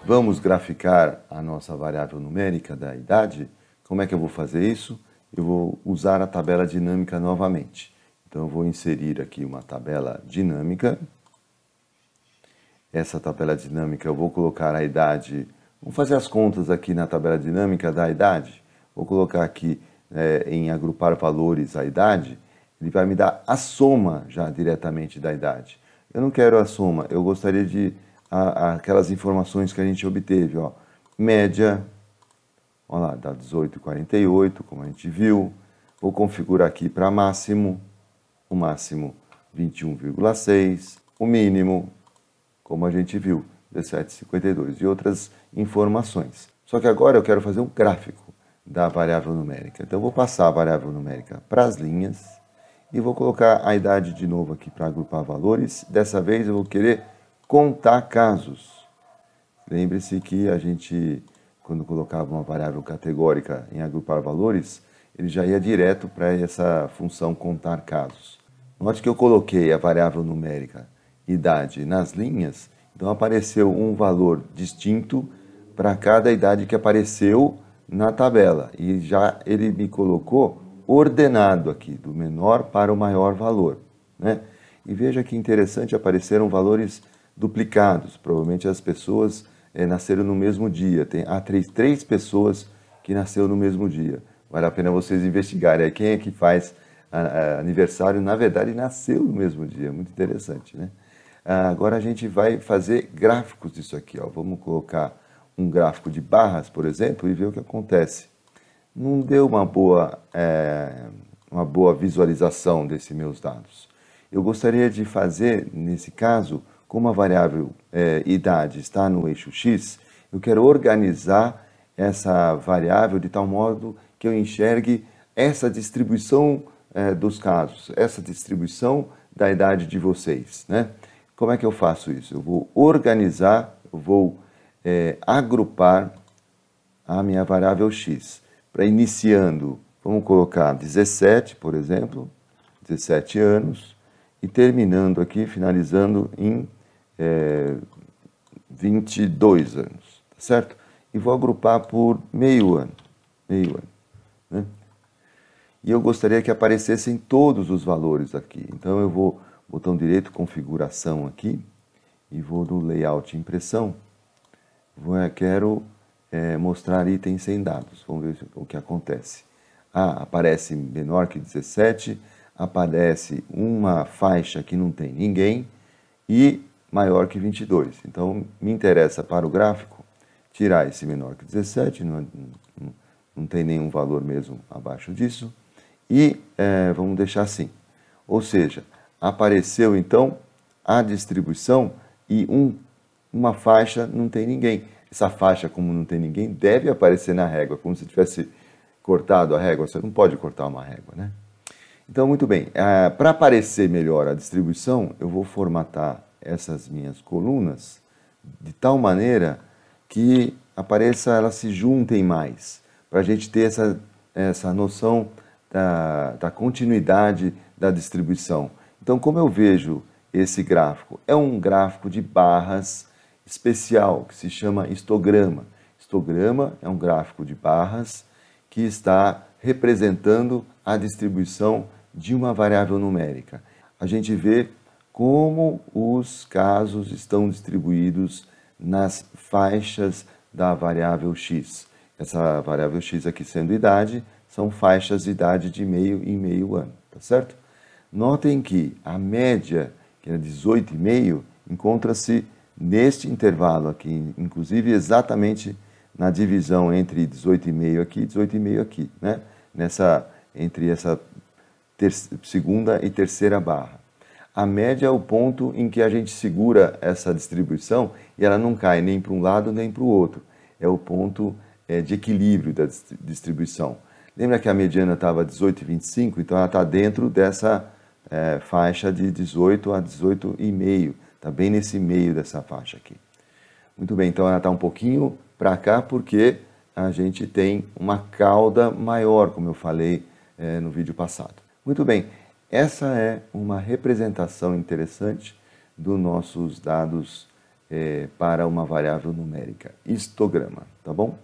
Vamos graficar a nossa variável numérica da idade. Como é que eu vou fazer isso? Eu vou usar a tabela dinâmica novamente. Então, eu vou inserir aqui uma tabela dinâmica. Essa tabela dinâmica eu vou colocar a idade. Vamos fazer as contas aqui na tabela dinâmica da idade. Vou colocar aqui em agrupar valores a idade. Ele vai me dar a soma já diretamente da idade. Eu não quero a soma, eu gostaria de aquelas informações que a gente obteve, ó. Média, olha lá, dá 18,48, como a gente viu. Vou configurar aqui para máximo, o máximo 21,6, o mínimo, como a gente viu, 17,52 e outras informações. Só que agora eu quero fazer um gráfico da variável numérica. Então eu vou passar a variável numérica para as linhas e vou colocar a idade de novo aqui para agrupar valores. Dessa vez eu vou querer contar casos. Lembre-se que a gente, quando colocava uma variável categórica em agrupar valores, ele já ia direto para essa função contar casos. Note que eu coloquei a variável numérica idade nas linhas, então apareceu um valor distinto para cada idade que apareceu na tabela. E já ele me colocou ordenado aqui, do menor para o maior valor, né? E veja que interessante, apareceram valores duplicados. Provavelmente as pessoas nasceram no mesmo dia. Há três pessoas que nasceram no mesmo dia. Vale a pena vocês investigarem. Quem é que faz aniversário, na verdade, nasceu no mesmo dia. Muito interessante, né? Agora a gente vai fazer gráficos disso aqui, ó. Vamos colocar um gráfico de barras, por exemplo, e ver o que acontece. Não deu uma boa visualização desses meus dados. Eu gostaria de fazer, nesse caso, como a variável idade está no eixo X, eu quero organizar essa variável de tal modo que eu enxergue essa distribuição dos casos, essa distribuição da idade de vocês, né? Como é que eu faço isso? Eu vou organizar, eu vou agrupar a minha variável X. Para iniciando, vamos colocar 17, por exemplo, 17 anos, e terminando aqui, finalizando em 22 anos, tá certo? E vou agrupar por meio ano, né? E eu gostaria que aparecessem todos os valores aqui. Então eu vou, botão direito, configuração aqui, e vou no layout impressão. Quero mostrar itens sem dados. Vamos ver o que acontece. Aparece menor que 17, aparece uma faixa que não tem ninguém e maior que 22. Então, me interessa para o gráfico tirar esse menor que 17, não tem nenhum valor mesmo abaixo disso, e vamos deixar assim. Ou seja, apareceu então a distribuição e uma faixa não tem ninguém. Essa faixa, como não tem ninguém, deve aparecer na régua, como se tivesse cortado a régua. Você não pode cortar uma régua, né? Então, muito bem. Para aparecer melhor a distribuição, eu vou formatar essas minhas colunas de tal maneira que elas se juntem mais, para a gente ter essa noção da continuidade da distribuição. Então, como eu vejo esse gráfico? É um gráfico de barras especial, que se chama histograma. Histograma é um gráfico de barras que está representando a distribuição de uma variável numérica. A gente vê como os casos estão distribuídos nas faixas da variável x. Essa variável x aqui sendo idade, são faixas de idade de meio em meio ano, tá certo? Notem que a média, que é 18,5, encontra-se neste intervalo aqui, inclusive exatamente na divisão entre 18,5 aqui e 18,5 aqui, né? Entre essa segunda e terceira barra. A média é o ponto em que a gente segura essa distribuição e ela não cai nem para um lado nem para o outro. É o ponto de equilíbrio da distribuição. Lembra que a mediana estava 18,25? Então ela está dentro dessa faixa de 18 a 18,5. Está bem nesse meio dessa faixa aqui. Muito bem, então ela está um pouquinho para cá porque a gente tem uma cauda maior, como eu falei no vídeo passado. Muito bem, essa é uma representação interessante dos nossos dados para uma variável numérica, histograma, tá bom?